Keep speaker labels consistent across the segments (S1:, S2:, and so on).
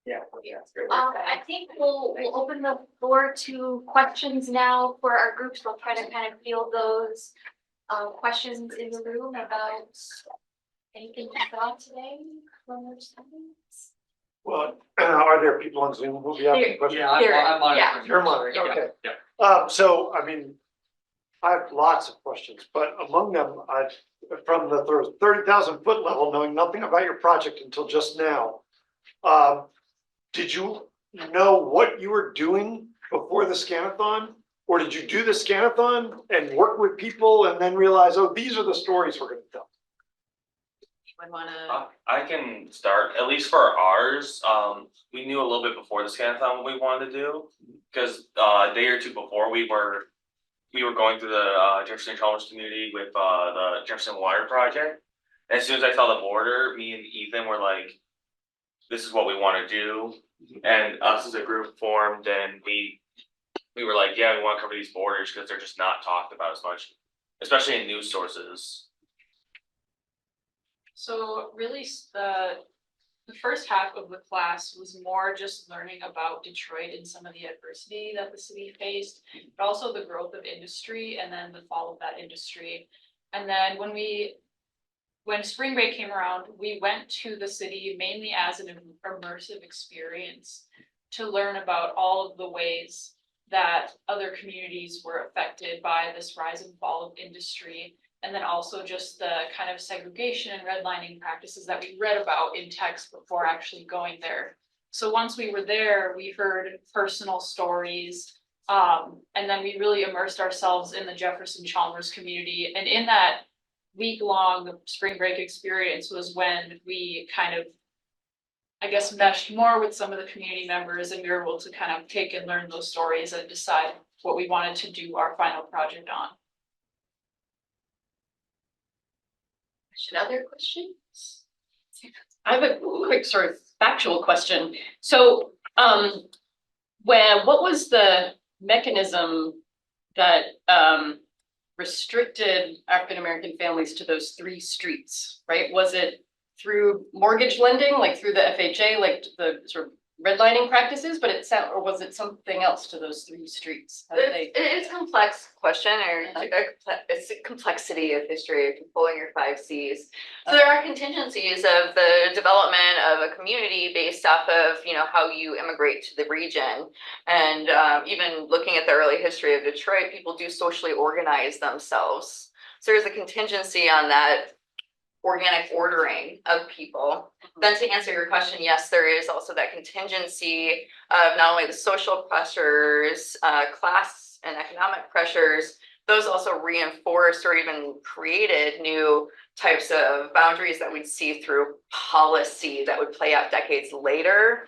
S1: Yeah.
S2: I think we'll open the floor to questions now for our groups. We'll try to kind of field those questions in the room about anything you thought today from our studies.
S3: Well, are there people on Zoom who will be asking questions?
S1: Yeah, I'm monitoring.
S3: You're monitoring, okay.
S1: Yeah.
S3: So, I mean, I have lots of questions, but among them, from the 30,000-foot level, knowing nothing about your project until just now, did you know what you were doing before the Scanathon? Or did you do the Scanathon and work with people and then realize, oh, these are the stories we're gonna tell?
S4: I can start, at least for ours, we knew a little bit before the Scanathon what we wanted to do. Because a day or two before we were going through the Jefferson Chalmers community with the Jefferson Water Project. And as soon as I saw the border, me and Ethan were like, this is what we want to do. And us as a group formed, and we were like, yeah, we want to cover these borders because they're just not talked about as much, especially in news sources.
S5: So really the first half of the class was more just learning about Detroit and some of the adversity that the city faced, but also the growth of industry and then the fall of that industry. And then when spring break came around, we went to the city mainly as an immersive experience to learn about all of the ways that other communities were affected by this rise and fall of industry. And then also just the kind of segregation and redlining practices that we read about in text before actually going there. So once we were there, we heard personal stories, and then we really immersed ourselves in the Jefferson Chalmers community. And in that week-long spring break experience was when we kind of, I guess, meshed more with some of the community members, and we were able to kind of take and learn those stories and decide what we wanted to do our final project on.
S2: Other questions?
S6: I have a quick sort of factual question. So, what was the mechanism that restricted African-American families to those 3 streets, right? Was it through mortgage lending, like through the FHA, like the sort of redlining practices, but or was it something else to those 3 streets?
S7: It's a complex question, or it's a complexity of history, pulling your 5 C's. So there are contingencies of the development of a community based off of, how you immigrate to the region. And even looking at the early history of Detroit, people do socially organize themselves. So there's a contingency on that organic ordering of people. Then to answer your question, yes, there is also that contingency of not only the social pressures, class and economic pressures, those also reinforced or even created new types of boundaries that we'd see through policy that would play out decades later.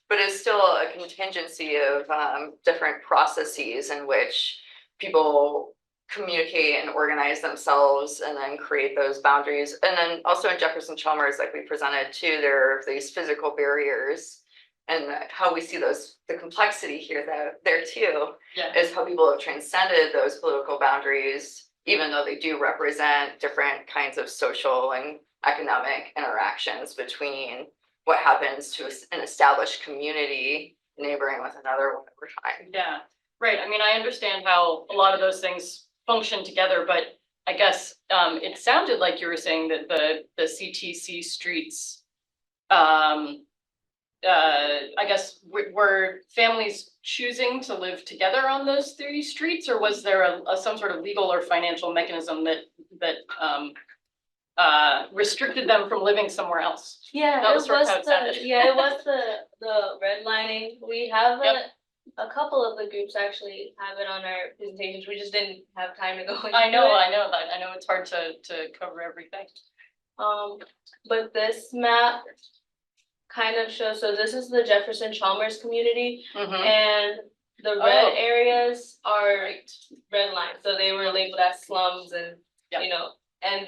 S7: But it's still a contingency of different processes in which people communicate and organize themselves and then create those boundaries. And then also in Jefferson Chalmers, like we presented too, there are these physical barriers, and how we see the complexity here there too, is how people have transcended those political boundaries, even though they do represent different kinds of social and economic interactions between what happens to an established community neighboring with another one over time.
S6: Yeah, right. I mean, I understand how a lot of those things function together, but I guess it sounded like you were saying that the CTC streets, I guess, were families choosing to live together on those 3 streets, or was there some sort of legal or financial mechanism that restricted them from living somewhere else?
S8: Yeah,
S6: That
S8: it
S6: was sort of how it sounded.
S8: it was the redlining. We have a couple of the groups actually have it on our presentations. We just didn't have time to go into
S6: I know
S8: it.
S6: that. I know it's hard to cover everything.
S8: But this map kind of shows, so this is the Jefferson Chalmers community, and the red areas are red lines. So they were labeled as slums, and and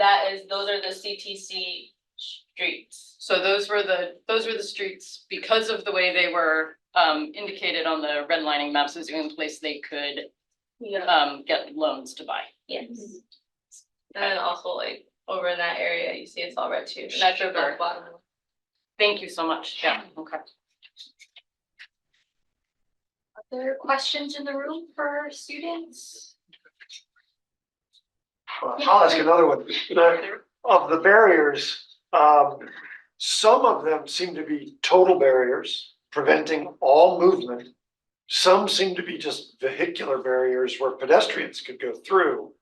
S8: those are the CTC streets.
S6: So those were the streets because of the way they were indicated on the redlining maps as the only place they could get loans to buy.
S8: Yes. And then also like over in that area, you see it's all red too. And that's your bottom.
S6: Thank you so much. Yeah. Okay.
S2: Other questions in the room for students?
S3: I'll ask another one. Of the barriers, some of them seem to be total barriers preventing all movement. Some seem to be just vehicular barriers where pedestrians could go through.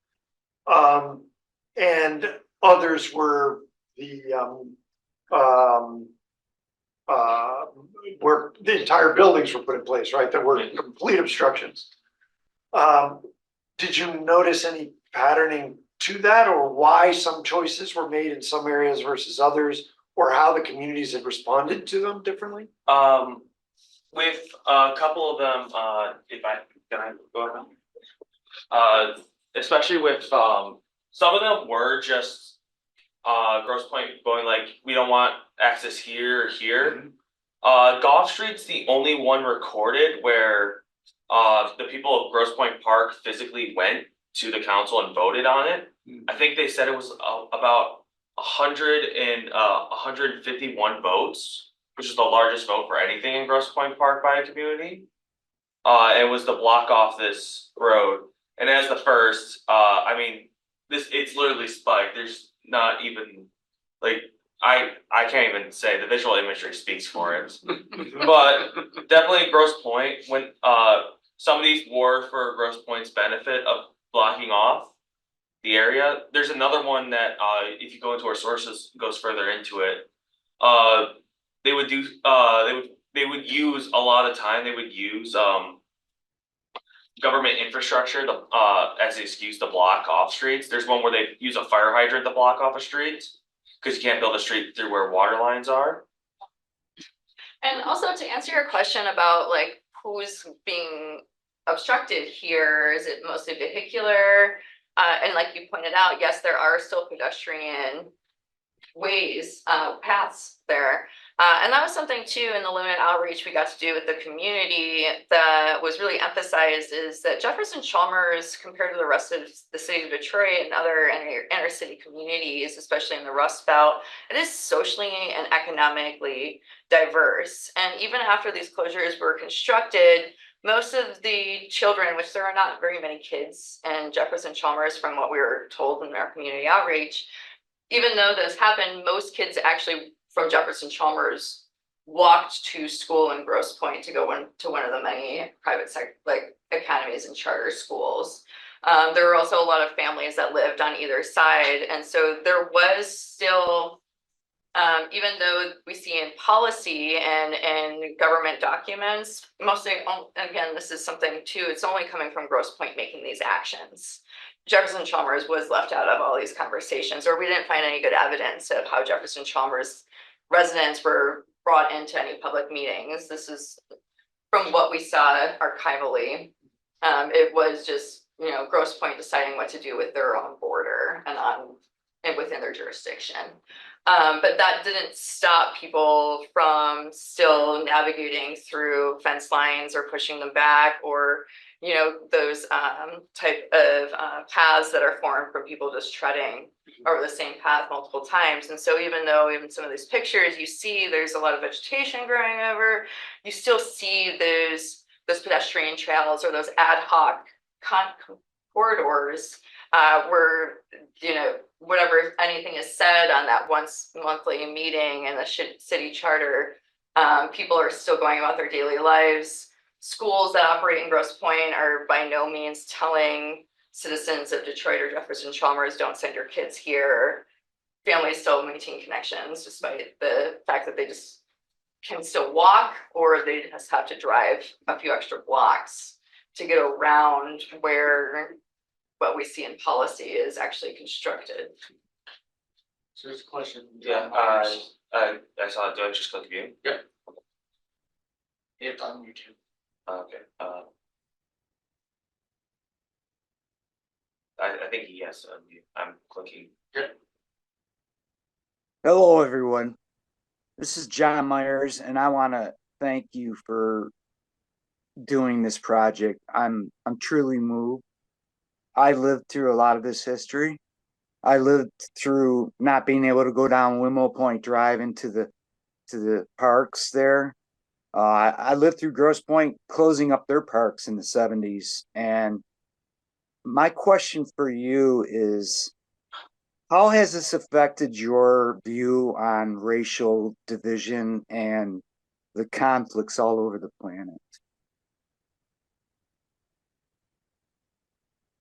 S3: And others were where the entire buildings were put in place, right? That were complete obstructions. Did you notice any patterning to that, or why some choices were made in some areas versus others, or how the communities had responded to them differently?
S4: With a couple of them, if I, can I go ahead? Especially with, some of them were just, Grosse Pointe going like, we don't want access here or here. Golf Street's the only one recorded where, the people of Grosse Pointe Park physically went to the council and voted on it. I think they said it was about 151 votes, which is the largest vote for anything in Grosse Pointe Park by a community. It was to block off this road. And as the first, I mean, it's literally spiked. There's not even, like, I can't even say, the visual imagery speaks for it. But definitely Grosse Pointe, when, some of these were for Grosse Pointe's benefit of blocking off the area. There's another one that, if you go into our sources, goes further into it. They would do, they would use a lot of time, they would use, government infrastructure to, as an excuse to block off streets. There's one where they use a fire hydrant to block off a street, because you can't build a street through where water lines are.
S7: And also to answer your question about like who's being obstructed here, is it mostly vehicular? And like you pointed out, yes, there are still pedestrian ways, paths there. And that was something too in the limited outreach we got to do with the community that was really emphasized, is that Jefferson Chalmers, compared to the rest of the city of Detroit and other inner city communities, especially in the Rust Belt, it is socially and economically diverse. And even after these closures were constructed, most of the children, which there are not very many kids in Jefferson Chalmers from what we were told in our community outreach, even though this happened, most kids actually from Jefferson Chalmers walked to school in Grosse Pointe to go to one of the many private like academies and charter schools. There were also a lot of families that lived on either side. And so there was still, even though we see in policy and government documents, mostly, again, this is something too, it's only coming from Grosse Pointe making these actions. Jefferson Chalmers was left out of all these conversations, or we didn't find any good evidence of how Jefferson Chalmers residents were brought into any public meetings. This is from what we saw archivally. It was just, you know, Grosse Pointe deciding what to do with their own border and within their jurisdiction. But that didn't stop people from still navigating through fence lines or pushing them back, or, you know, those type of paths that are formed from people just treading over the same path multiple times. And so even though even some of these pictures you see there's a lot of vegetation growing over, you still see those pedestrian trails or those ad hoc corridors where, you know, whatever anything is said on that once monthly meeting in the city charter, people are still going about their daily lives. Schools that operate in Grosse Pointe are by no means telling citizens of Detroit or Jefferson Chalmers, don't send your kids here. Families still maintain connections despite the fact that they just can still walk, or they just have to drive a few extra blocks to get around where what we see in policy is actually constructed.
S1: So there's a question.
S4: Yeah, I saw it. Do I just click view?
S1: Yep. It's on YouTube.
S4: Okay, I think he has to unmute. I'm clicking.
S9: Hello, everyone. This is John Myers, and I want to thank you for doing this project. I'm truly moved. I lived through a lot of this history. I lived through not being able to go down Wimmo Point Drive into the parks there. I lived through Grosse Pointe closing up their parks in the 70s. And my question for you is, how has this affected your view on racial division and the conflicts all over the planet?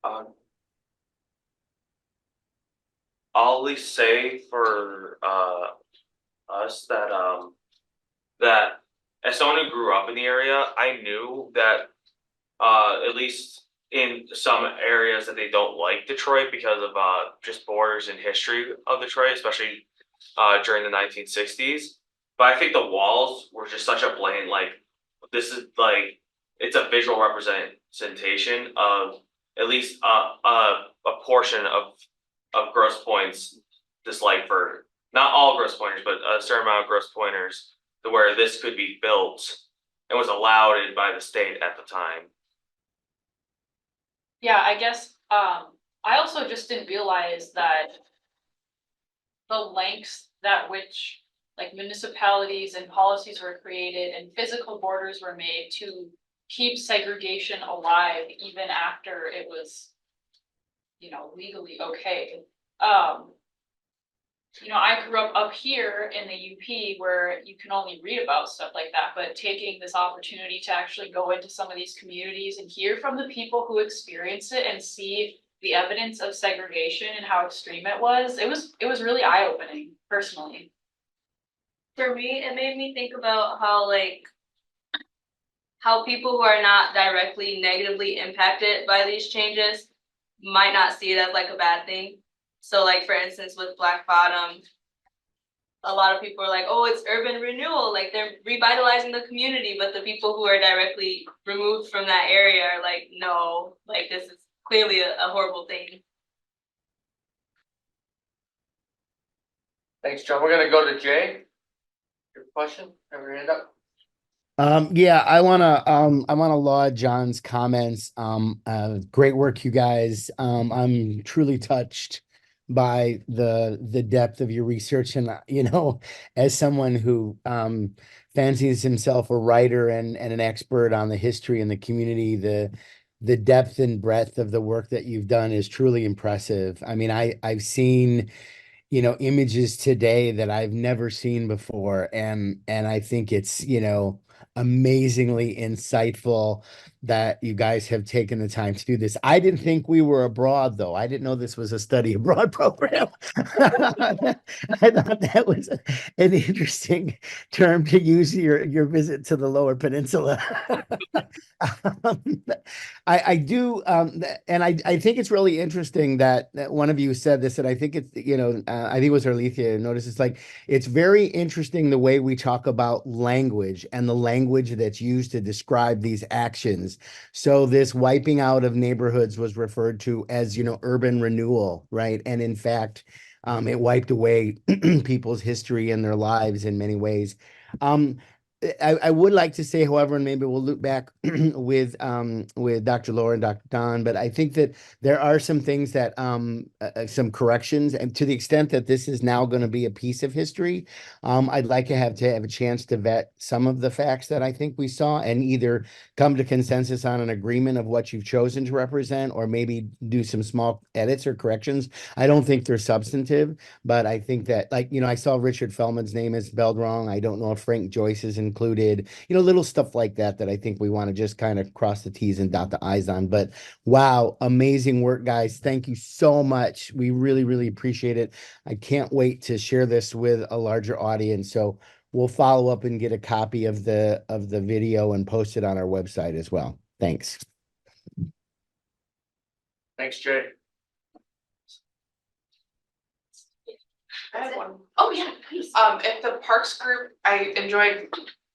S4: Um, I'll at least say for us that that as someone who grew up in the area, I knew that at least in some areas that they don't like Detroit because of just borders and history of Detroit, especially during the 1960s. But I think the walls were just such a blatant like this is like it's a visual representation of at least a portion of Grosse Pointe's dislike for not all Grosse Pointers, but a certain amount of Grosse Pointers to where this could be built and was allowed in by the state at the time.
S5: Yeah, I guess, I also just didn't realize that the lengths that which like municipalities and policies were created and physical borders were made to keep segregation alive even after it was, legally okay. I grew up here in the UP where you can only read about stuff like that, but taking this opportunity to actually go into some of these communities and hear from the people who experienced it and see the evidence of segregation and how extreme it was really eye-opening personally.
S8: For me, it made me think about how people who are not directly negatively impacted by these changes might not see it as like a bad thing. So like, for instance, with Black Bottom, a lot of people are like, oh, it's urban renewal, like they're revitalizing the community, but the people who are directly removed from that area are like, no, like this is clearly a horrible thing.
S1: Thanks, John. We're gonna go to Jay. Your question, have your hand up.
S10: Yeah, I wanna laud John's comments. Great work, you guys. I'm truly touched by the depth of your research, and as someone who fancies himself a writer and an expert on the history and the community, the depth and breadth of the work that you've done is truly impressive. I mean, I've seen images today that I've never seen before, and I think it's amazingly insightful that you guys have taken the time to do this. I didn't think we were abroad, though. I didn't know this was a study abroad program. I thought that was an interesting term to use your visit to the Lower Peninsula. Um, I do, and I think it's really interesting that one of you said this, and I think it's, I think it was Arlethea. Notice it's like, it's very interesting the way we talk about language and the language that's used to describe these actions. So this wiping out of neighborhoods was referred to as, urban renewal, right? And in fact, it wiped away people's history and their lives in many ways. I would like to say, however, and maybe we'll look back with Dr. Laura and Dr. Don, but I think that there are some things that some corrections, and to the extent that this is now going to be a piece of history, I'd like to have a chance to vet some of the facts that I think we saw and either come to consensus on an agreement of what you've chosen to represent, or maybe do some small edits or corrections. I don't think they're substantive, but I think that, I saw Richard Feldman's name is spelled wrong. I don't know if Frank Joyce is included, little stuff like that I think we want to just kind of cross the T's and dot the I's on. But wow, amazing work, guys. Thank you so much. We really, really appreciate it. I can't wait to share this with a larger audience. So we'll follow up and get a copy of the video and post it on our website as well. Thanks.
S1: Thanks, Jay.
S11: I have one.
S2: Oh, yeah, please.
S11: If the parks group, I enjoyed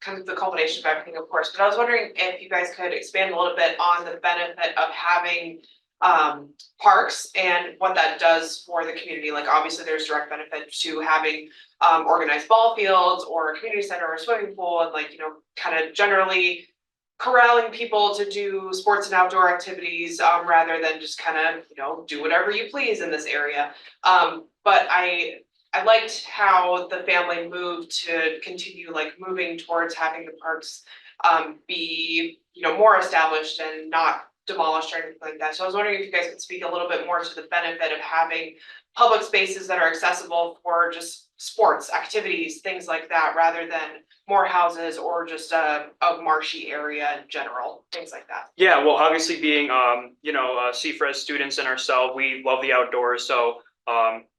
S11: kind of the culmination of everything, of course, but I was wondering if you guys could expand a little bit on the benefit of having parks and what that does for the community. Like, obviously there's direct benefit to having organized ball fields or a community center or a swimming pool, and kind of generally corralling people to do sports and outdoor activities rather than just kind of do whatever you please in this area. But I I liked how the family moved to continue like moving towards having the parks be, more established and not demolished or anything like that. So I was wondering if you guys could speak a little bit more to the benefit of having public spaces that are accessible for just sports, activities, things like that, rather than more houses or just a marshy area in general, things like that.
S12: Yeah, well, obviously being, CFRES students and ourselves, we love the outdoors, so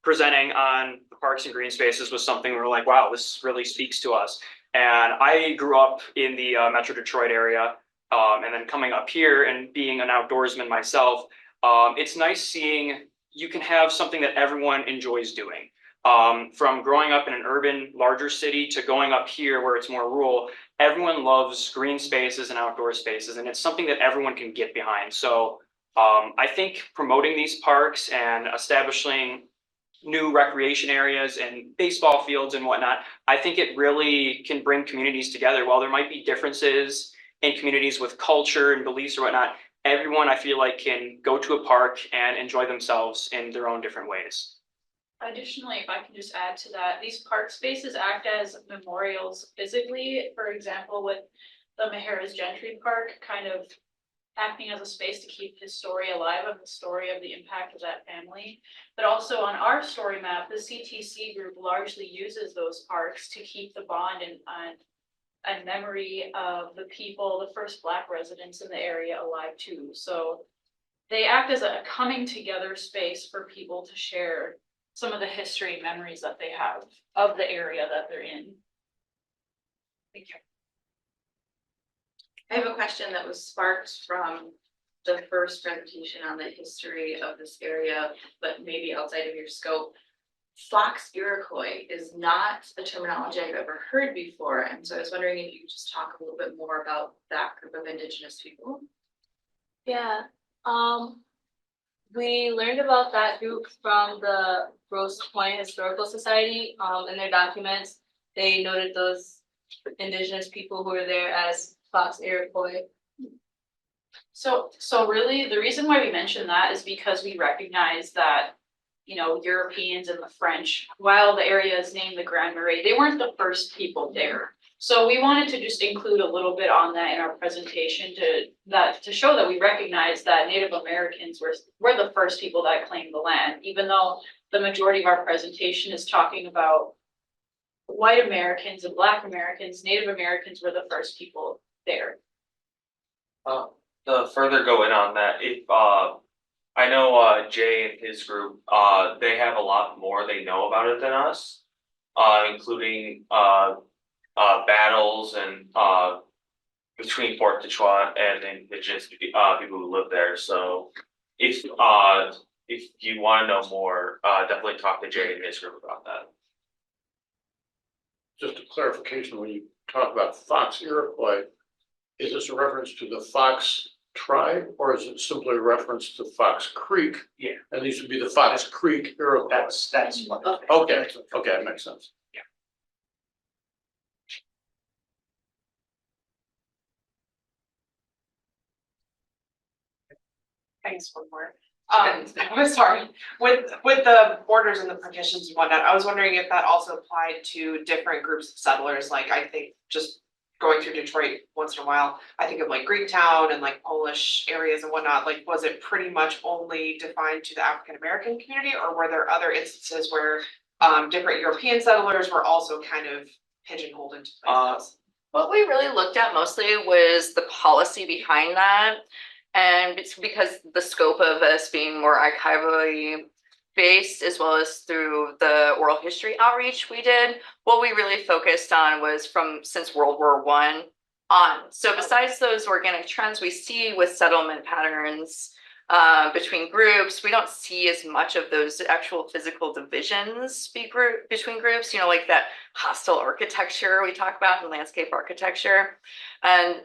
S12: presenting on the parks and green spaces was something we were like, wow, this really speaks to us. And I grew up in the Metro Detroit area, and then coming up here and being an outdoorsman myself, it's nice seeing you can have something that everyone enjoys doing. From growing up in an urban, larger city to going up here where it's more rural, everyone loves green spaces and outdoor spaces, and it's something that everyone can get behind. So I think promoting these parks and establishing new recreation areas and baseball fields and whatnot, I think it really can bring communities together. While there might be differences in communities with culture and beliefs or whatnot, everyone I feel like can go to a park and enjoy themselves in their own different ways.
S5: Additionally, if I can just add to that, these park spaces act as memorials physically. For example, with the Mahara's Gentry Park, kind of acting as a space to keep his story alive, of the story of the impact of that family. But also on our story map, the CTC group largely uses those parks to keep the bond and memory of the people, the first Black residents in the area, alive too. So they act as a coming together space for people to share some of the history and memories that they have of the area that they're in.
S11: Thank you.
S13: I have a question that was sparked from the first presentation on the history of this area, but maybe outside of your scope. Fox Iroquois is not a terminology I've ever heard before, and so I was wondering if you could just talk a little bit more about that group of Indigenous people.
S8: Yeah, we learned about that group from the Grosse Pointe Historical Society, in their documents. They noted those Indigenous people who were there as Fox Iroquois.
S5: So really, the reason why we mention that is because we recognize that, Europeans and the French, while the area is named the Grand Marais, they weren't the first people there. So we wanted to just include a little bit on that in our presentation to show that we recognize that Native Americans were the first people that claimed the land, even though the majority of our presentation is talking about white Americans and Black Americans. Native Americans were the first people there.
S4: To further go in on that, if I know Jay and his group, they have a lot more they know about it than us, including battles and between Fort Detroit and Indigenous people who live there. So if you want to know more, definitely talk to Jay and his group about that.
S14: Just a clarification, when you talk about Fox Iroquois, is this a reference to the Fox tribe, or is it simply a reference to Fox Creek?
S3: Yeah.
S14: And these would be the Fox Creek Iroquois.
S3: That's what.
S14: Okay, that makes sense.
S11: Thanks, one more. I'm sorry, with the borders and the partitions and whatnot, I was wondering if that also applied to different groups of settlers, like I think just going through Detroit once in a while, I think of like Greektown and like Polish areas and whatnot, like was it pretty much only defined to the African American community, or were there other instances where different European settlers were also kind of pigeonholed into places?
S7: What we really looked at mostly was the policy behind that. And it's because the scope of us being more archivally based, as well as through the oral history outreach we did, what we really focused on was since World War I on. So besides those organic trends we see with settlement patterns between groups, we don't see as much of those actual physical divisions between groups, like that hostile architecture we talk about in landscape architecture. And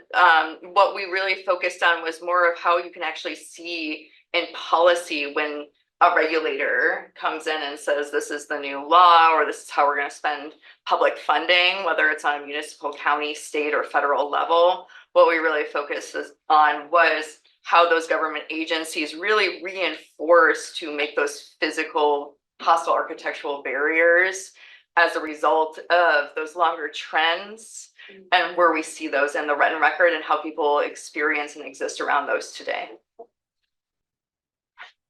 S7: what we really focused on was more of how you can actually see in policy when a regulator comes in and says, this is the new law, or this is how we're going to spend public funding, whether it's on a municipal, county, state, or federal level. What we really focused on was how those government agencies really reinforce to make those physical hostile architectural barriers as a result of those longer trends and where we see those in the Renton record and how people experience and exist around those today.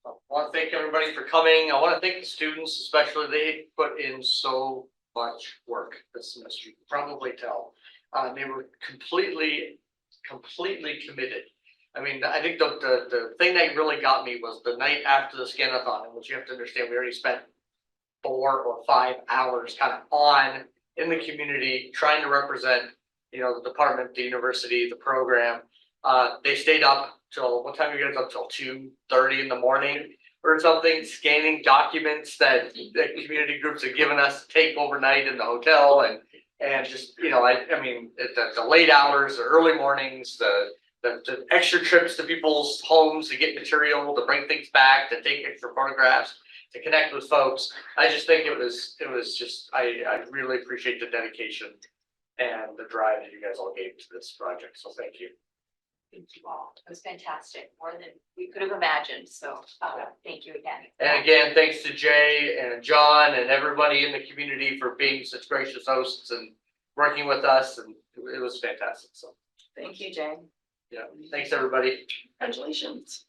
S1: I want to thank everybody for coming. I want to thank the students, especially they put in so much work this semester. You can probably tell. They were completely committed. I mean, I think the thing that really got me was the night after the Scanathon, which you have to understand, we already spent 4 or 5 hours kind of on in the community trying to represent, you know, the department, the university, the program. They stayed up till, what time are you guys up till? 2:30 in the morning or something, scanning documents that community groups have given us to take overnight in the hotel, and just, you know, I mean, the late hours, the early mornings, the extra trips to people's homes to get material, to bring things back, to take extra photographs, to connect with folks. I just think it was just, I really appreciate the dedication and the drive that you guys all gave to this project. So thank you.
S2: Thank you all. It was fantastic, more than we could have imagined. So thank you again.
S1: And again, thanks to Jay and John and everybody in the community for being such gracious hosts and working with us. And it was fantastic. So
S7: Thank you, Jane.
S1: yeah, thanks everybody.
S7: Congratulations.